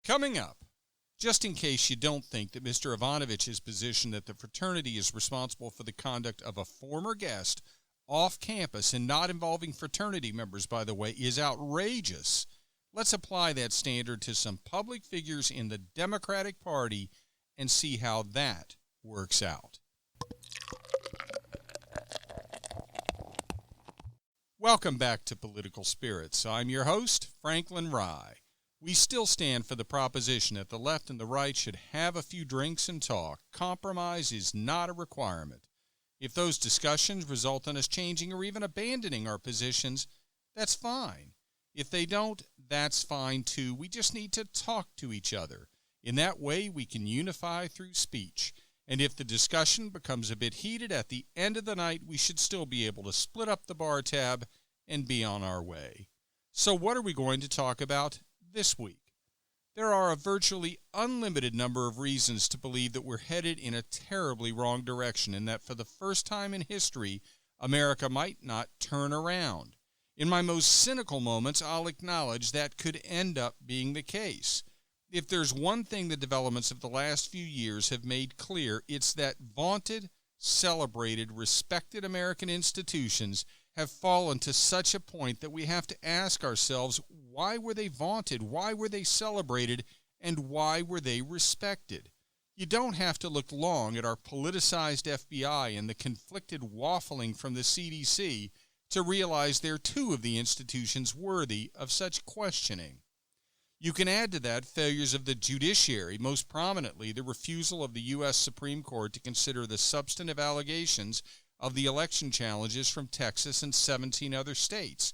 Coming up, just in case you don't think that Mr. Ivanovich's position that the fraternity is responsible for the conduct of a former guest off campus and not involving fraternity members, by the way, is outrageous, let's apply that standard to some public figures in the Democratic Party and see how that works out. Welcome back to Political Spirits. I'm your host, Franklin Rye. We still stand for the proposition that the left and the right should have a few drinks and talk. Compromise is not a requirement. If those discussions result in us changing or even abandoning our positions, that's fine. If they don't, that's fine too. We just need to talk to each other. In that way, we can unify through speech. And if the discussion becomes a bit heated at the end of the night, we should still be able to split up the bar tab and be on our way. So what are we going to talk about this week? There are a virtually unlimited number of reasons to believe that we're headed in a terribly wrong direction and that for the first time in history, America might not turn around. In my most cynical moments, I'll acknowledge that could end up being the case. If there's one thing the developments of the last few years have made clear, it's that vaunted, celebrated, respected American institutions have fallen to such a point that we have to ask ourselves, why were they vaunted, why were they celebrated, and why were they respected? You don't have to look long at our politicized FBI and the conflicted waffling from the CDC to realize they're two of the institutions worthy of such questioning. You can add to that failures of the judiciary, most prominently the refusal of the U.S. Supreme Court to consider the substantive allegations of the election challenges from Texas and 17 other states,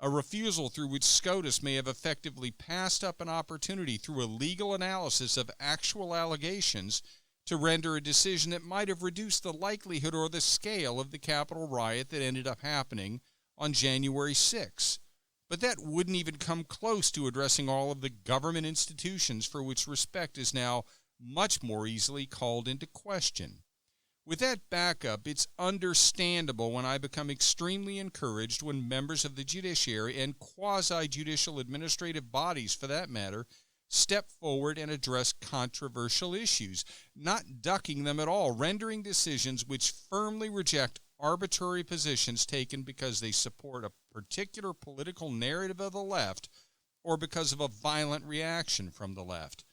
a refusal through which SCOTUS may have effectively passed up an opportunity through a legal analysis of actual allegations to render a decision that might have reduced the likelihood or the scale of the Capitol riot that ended up happening on January 6. But that wouldn't even come close to addressing all of the government institutions for which respect is now much more easily called into question. With that backup, it's understandable when I become extremely encouraged when members of the judiciary and quasi-judicial administrative bodies, for that matter, step forward and address controversial issues, not ducking them at all, rendering decisions which firmly reject arbitrary positions taken because they support a particular political narrative of the left or because of a violent reaction from the left.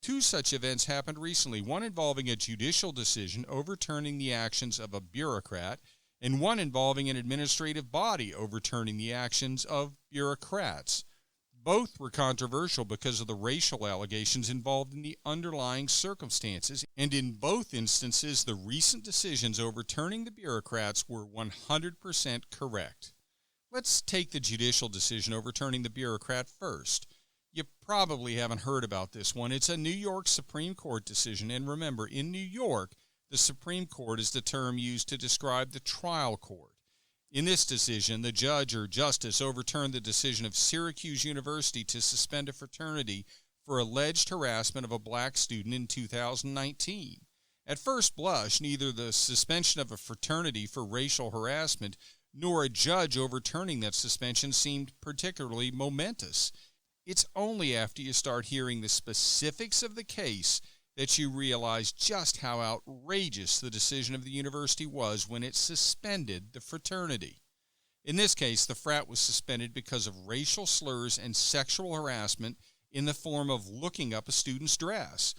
Two such events happened recently, one involving a judicial decision overturning the actions of a bureaucrat, and one involving an administrative body overturning the actions of bureaucrats. Both were controversial because of the racial allegations involved in the underlying circumstances, and in both instances, the recent decisions overturning the bureaucrats were 100% correct. Let's take the judicial decision overturning the bureaucrat first. You probably haven't heard about this one. It's a New York Supreme Court decision, and remember, in New York, the Supreme Court is the term used to describe the trial court. In this decision, the judge or justice overturned the decision of Syracuse University to suspend a fraternity for alleged harassment of a black student in 2019. At first blush, neither the suspension of a fraternity for racial harassment nor a judge overturning that suspension seemed particularly momentous. It's only after you start hearing the specifics of the case that you realize just how outrageous the decision of the university was when it suspended the fraternity. In this case, the frat was suspended because of racial slurs and sexual harassment in the form of looking up a student's dress.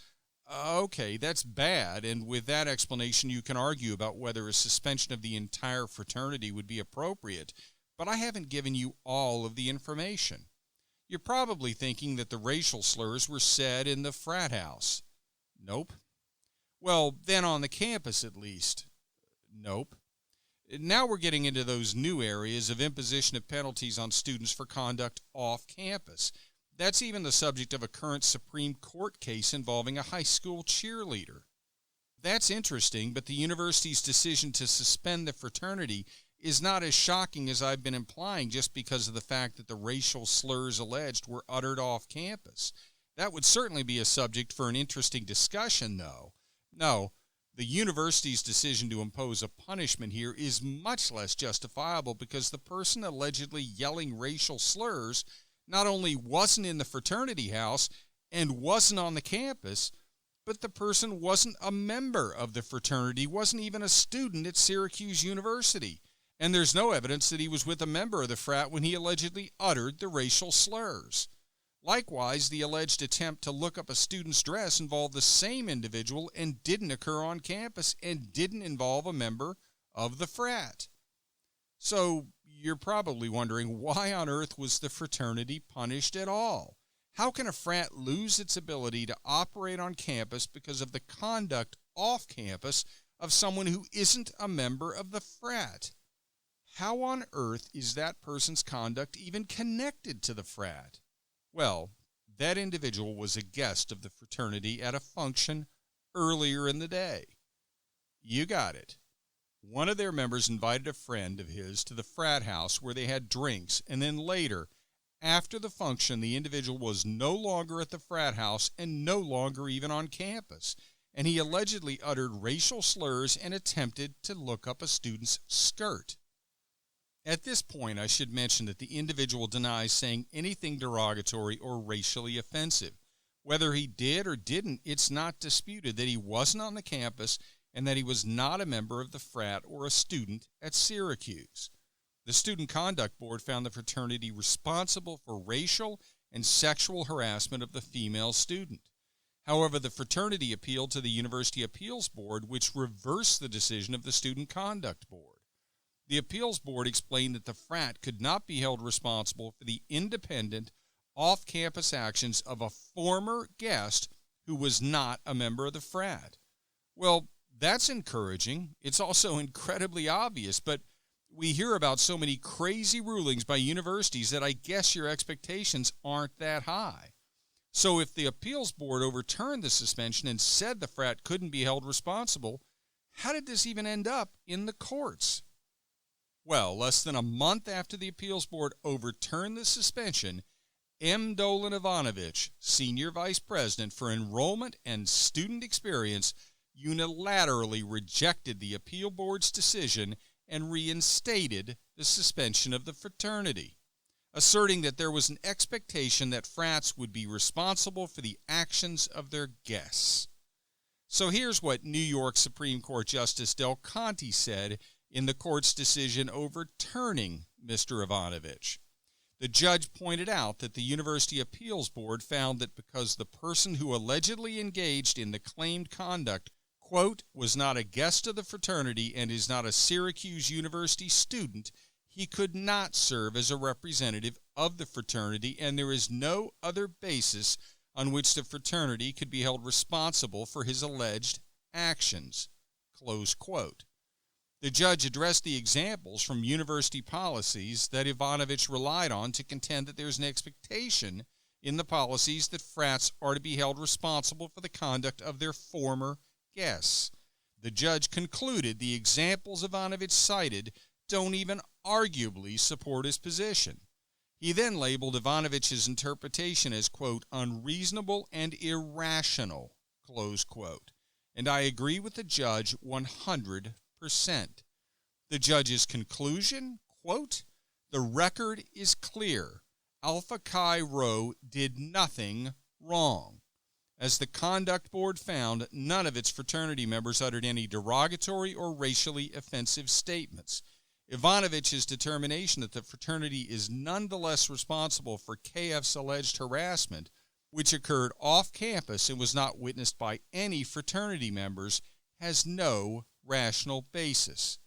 Okay, that's bad, and with that explanation you can argue about whether a suspension of the entire fraternity would be appropriate, but I haven't given you all of the information. You're probably thinking that the racial slurs were said in the frat house. Nope. Well, then on the campus at least. Nope. Now we're getting into those new areas of imposition of penalties on students for conduct off campus. That's even the subject of a current Supreme Court case involving a high school cheerleader. That's interesting, but the university's decision to suspend the fraternity is not as shocking as I've been implying just because of the fact that the racial slurs alleged were uttered off campus. That would certainly be a subject for an interesting discussion, though. No, the university's decision to impose a punishment here is much less justifiable because the person allegedly yelling racial slurs not only wasn't in the fraternity house and wasn't on the campus, but the person wasn't a member of the fraternity, wasn't even a student at Syracuse University, and there's no evidence that he was with a member of the frat when he allegedly uttered the racial slurs. Likewise, the alleged attempt to look up a student's dress involved the same individual and didn't occur on campus and didn't involve a member of the frat. So you're probably wondering, why on earth was the fraternity punished at all? How can a frat lose its ability to operate on campus because of the conduct off campus of someone who isn't a member of the frat? How on earth is that person's conduct even connected to the frat? Well, that individual was a guest of the fraternity at a function earlier in the day. You got it. One of their members invited a friend of his to the frat house where they had drinks, and then later, after the function, the individual was no longer at the frat house and no longer even on campus, and he allegedly uttered racial slurs and attempted to look up a student's skirt. At this point, I should mention that the individual denies saying anything derogatory or racially offensive. Whether he did or didn't, it's not disputed that he wasn't on the campus and that he was not a member of the frat or a student at Syracuse. The Student Conduct Board found the fraternity responsible for racial and sexual harassment of the female student. However, the fraternity appealed to the University Appeals Board, which reversed the decision of the Student Conduct Board. The Appeals Board explained that the frat could not be held responsible for the independent, off-campus actions of a former guest who was not a member of the frat. Well, that's encouraging. It's also incredibly obvious, but we hear about so many crazy rulings by universities that I guess your expectations aren't that high. So if the Appeals Board overturned the suspension and said the frat couldn't be held responsible, how did this even end up in the courts? Well, less than a month after the Appeals Board overturned the suspension, M. Dolan Ivanovich, Senior Vice President for Enrollment and Student Experience, unilaterally rejected the Appeal Board's decision and reinstated the suspension of the fraternity, asserting that there was an expectation that frats would be responsible for the actions of their guests. So here's what New York Supreme Court Justice Del Conte said in the court's decision overturning Mr. Ivanovich. The judge pointed out that the University Appeals Board found that because the person who allegedly engaged in the claimed conduct, quote, was not a guest of the fraternity and is not a Syracuse University student, he could not serve as a representative of the fraternity, and there is no other basis on which the fraternity could be held responsible for his alleged actions, close quote. The judge addressed the examples from university policies that Ivanovich relied on to contend that there's an expectation in the policies that frats are to be held responsible for the conduct of their former guests. The judge concluded the examples Ivanovich cited don't even arguably support his position. He then labeled Ivanovich's interpretation as, quote, unreasonable and irrational, close quote. And I agree with the judge 100%. The judge's conclusion, quote, the record is clear. Alpha Chi Rho did nothing wrong. As the Conduct Board found, none of its fraternity members uttered any derogatory or racially offensive statements. Ivanovich's determination that the fraternity is nonetheless responsible for KF's alleged harassment, which occurred off campus and was not witnessed by any fraternity members, has no rational basis.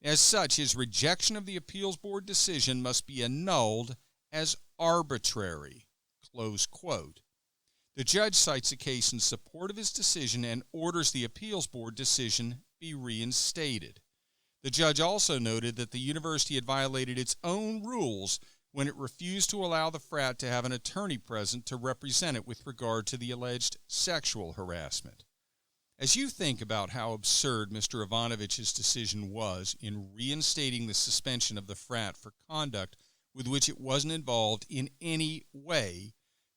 As such, his rejection of the Appeals Board decision must be annulled as arbitrary, close quote. The judge cites a case in support of his decision and orders the Appeals Board decision be reinstated. The judge also noted that the university had violated its own rules when it refused to allow the frat to have an attorney present to represent it with regard to the alleged sexual harassment. As you think about how absurd Mr. Ivanovich's decision was in reinstating the suspension of the frat for conduct with which it wasn't involved in any way,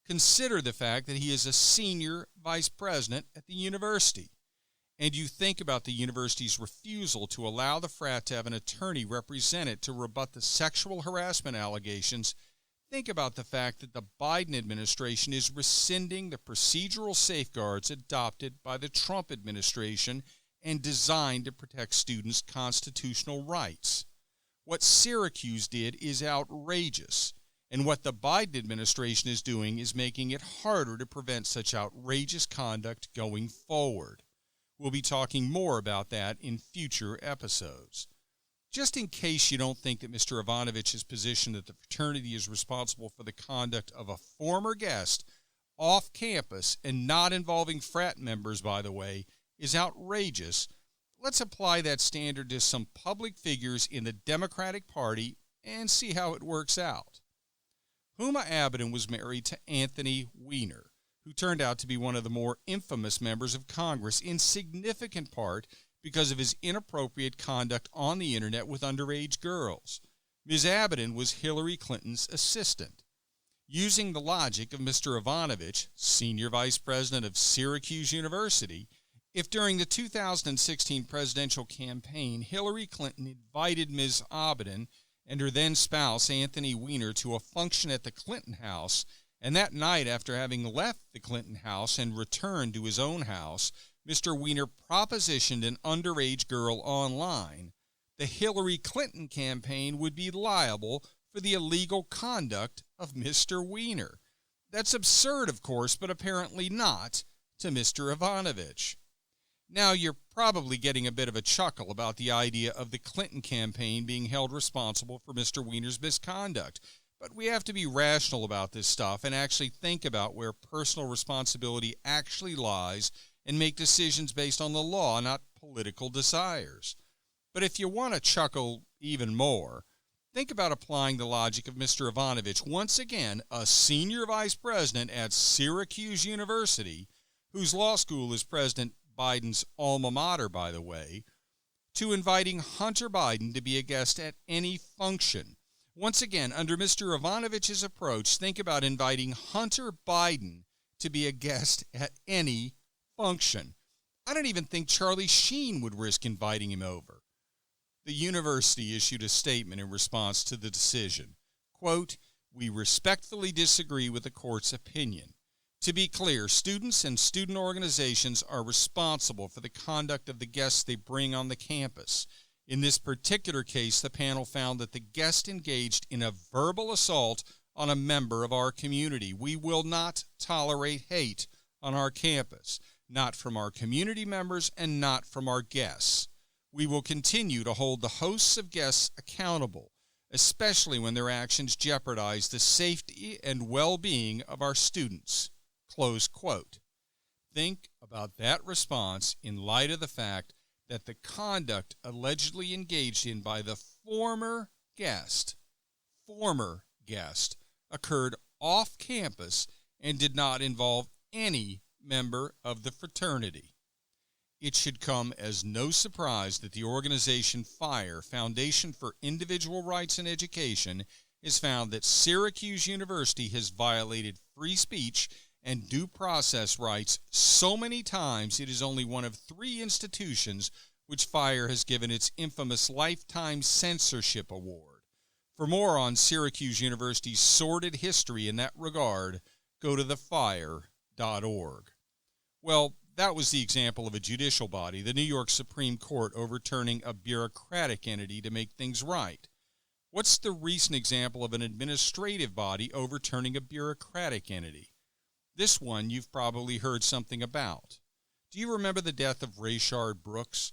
consider the fact that he is a senior vice president at the university. And you think about the university's refusal to allow the frat to have an attorney represent it to rebut the sexual harassment allegations, Think about the fact that the Biden administration is rescinding the procedural safeguards adopted by the Trump administration and designed to protect students' constitutional rights. What Syracuse did is outrageous, and what the Biden administration is doing is making it harder to prevent such outrageous conduct going forward. We'll be talking more about that in future episodes. Just in case you don't think that Mr. Ivanovich's position that the fraternity is responsible for the conduct of a former guest off campus and not involving frat members, by the way, is outrageous, let's apply that standard to some public figures in the Democratic Party and see how it works out. Huma Abedin was married to Anthony Weiner, who turned out to be one of the more infamous members of Congress, in significant part because of his inappropriate conduct on the internet with underage girls. Ms. Abedin was Hillary Clinton's assistant. Using the logic of Mr. Ivanovich, senior vice president of Syracuse University, if during the 2016 presidential campaign Hillary Clinton invited Ms. Abedin and her then spouse Anthony Weiner to a function at the Clinton house, and that night after having left the Clinton house and returned to his own house, Mr. Weiner propositioned an underage girl online, the Hillary Clinton campaign would be liable for the illegal conduct of Mr. Weiner. That's absurd, of course, but apparently not to Mr. Ivanovich. Now, you're probably getting a bit of a chuckle about the idea of the Clinton campaign being held responsible for Mr. Weiner's misconduct, but we have to be rational about this stuff and actually think about where personal responsibility actually lies and make decisions based on the law, not political desires. But if you want to chuckle even more, think about applying the logic of Mr. Ivanovich, once again a senior vice president at Syracuse University, whose law school is President Biden's alma mater, by the way, to inviting Hunter Biden to be a guest at any function. Once again, under Mr. Ivanovich's approach, think about inviting Hunter Biden to be a guest at any function. I don't even think Charlie Sheen would risk inviting him over. The university issued a statement in response to the decision. Quote, "We respectfully disagree with the court's opinion. To be clear, students and student organizations are responsible for the conduct of the guests they bring on the campus. In this particular case, the panel found that the guest engaged in a verbal assault on a member of our community. We will not tolerate hate on our campus, not from our community members and not from our guests. We will continue to hold the hosts of guests accountable, especially when their actions jeopardize the safety and well-being of our students." Close quote. Think about that response in light of the fact that the conduct allegedly engaged in by the former guest occurred off campus and did not involve any member of the fraternity. It should come as no surprise that the organization FIRE, Foundation for Individual Rights in Education, has found that Syracuse University has violated free speech and due process rights so many times it is only one of 3 institutions which FIRE has given its infamous Lifetime Censorship Award. For more on Syracuse University's sordid history in that regard, go to thefire.org. Well, that was the example of a judicial body, the New York Supreme Court, overturning a bureaucratic entity to make things right. What's the recent example of an administrative body overturning a bureaucratic entity? This one you've probably heard something about. Do you remember the death of Rayshard Brooks?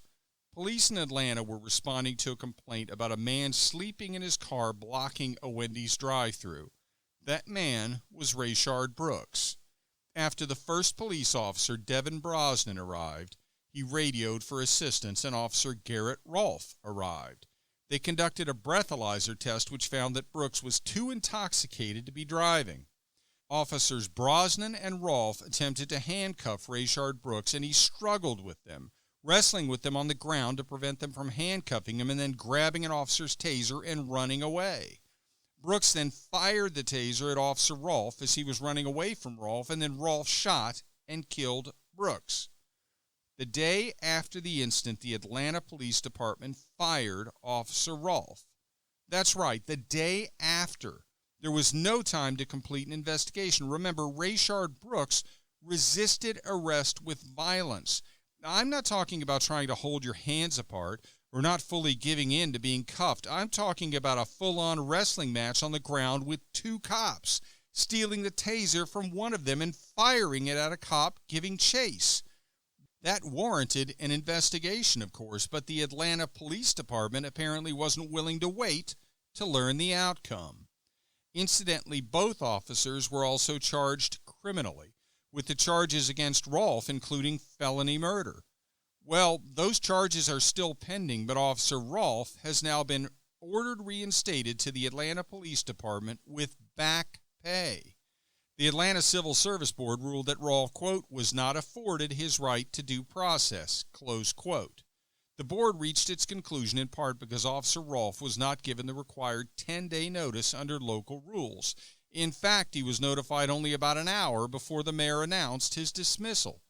Police in Atlanta were responding to a complaint about a man sleeping in his car blocking a Wendy's drive-thru. That man was Rayshard Brooks. After the first police officer, Devin Brosnan, arrived, he radioed for assistance, and Officer Garrett Rolfe arrived. They conducted a breathalyzer test which found that Brooks was too intoxicated to be driving. Officers Brosnan and Rolfe attempted to handcuff Rayshard Brooks, and he struggled with them, wrestling with them on the ground to prevent them from handcuffing him and then grabbing an officer's taser and running away. Brooks then fired the taser at Officer Rolfe as he was running away from Rolfe, and then Rolfe shot and killed Brooks. The day after the incident, the Atlanta Police Department fired Officer Rolfe. That's right, the day after. There was no time to complete an investigation. Remember, Rayshard Brooks resisted arrest with violence. Now, I'm not talking about trying to hold your hands apart or not fully giving in to being cuffed. I'm talking about a full-on wrestling match on the ground with two cops, stealing the taser from one of them and firing it at a cop giving chase. That warranted an investigation, of course, but the Atlanta Police Department apparently wasn't willing to wait to learn the outcome. Incidentally, both officers were also charged criminally, with the charges against Rolfe including felony murder. Well, those charges are still pending, but Officer Rolfe has now been ordered reinstated to the Atlanta Police Department with back pay. The Atlanta Civil Service Board ruled that Rolfe, quote, was not afforded his right to due process, close quote. The board reached its conclusion in part because Officer Rolfe was not given the required 10-day notice under local rules. In fact, he was notified only about an hour before the mayor announced his dismissal.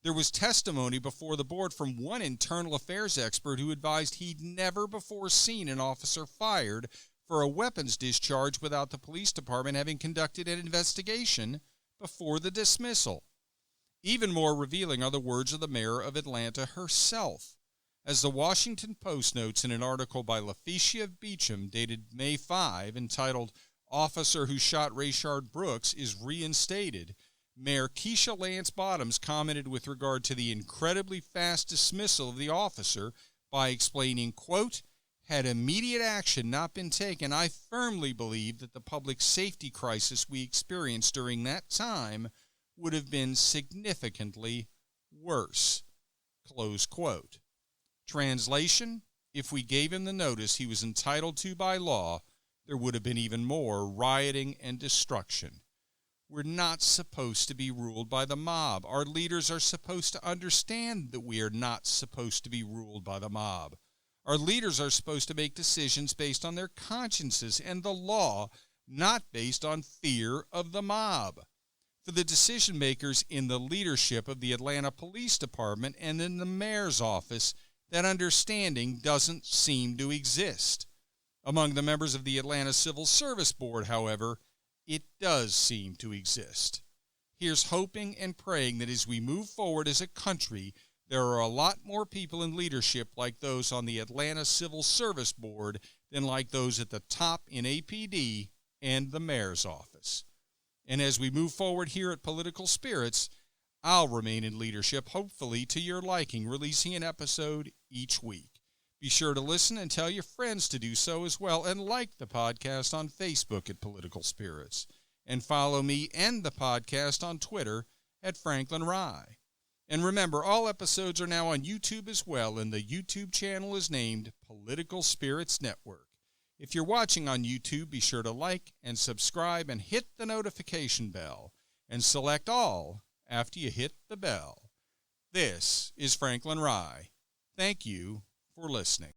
There was testimony before the board from one internal affairs expert who advised he'd never before seen an officer fired for a weapons discharge without the police department having conducted an investigation before the dismissal. Even more revealing are the words of the mayor of Atlanta herself. As the Washington Post notes in an article by Leticia Beecham dated May 5, entitled "Officer Who Shot Rayshard Brooks is Reinstated," Mayor Keisha Lance Bottoms commented with regard to the incredibly fast dismissal of the officer by explaining, quote, "Had immediate action not been taken, I firmly believe that the public safety crisis we experienced during that time would have been significantly worse," close quote. Translation, if we gave him the notice he was entitled to by law, there would have been even more rioting and destruction. We're not supposed to be ruled by the mob. Our leaders are supposed to understand that we are not supposed to be ruled by the mob. Our leaders are supposed to make decisions based on their consciences and the law, not based on fear of the mob. For the decision makers in the leadership of the Atlanta Police Department and in the mayor's office, that understanding doesn't seem to exist. Among the members of the Atlanta Civil Service Board, however, it does seem to exist. Here's hoping and praying that as we move forward as a country, there are a lot more people in leadership like those on the Atlanta Civil Service Board than like those at the top in APD and the mayor's office. And as we move forward here at Political Spirits, I'll remain in leadership, hopefully to your liking, releasing an episode each week. Be sure to listen and tell your friends to do so as well, and like the podcast on Facebook at Political Spirits, and follow me and the podcast on Twitter at Franklin Rye. And remember, all episodes are now on YouTube as well, and the YouTube channel is named Political Spirits Network. If you're watching on YouTube, be sure to like and subscribe and hit the notification bell, and select all after you hit the bell. This is Franklin Rye. Thank you for listening.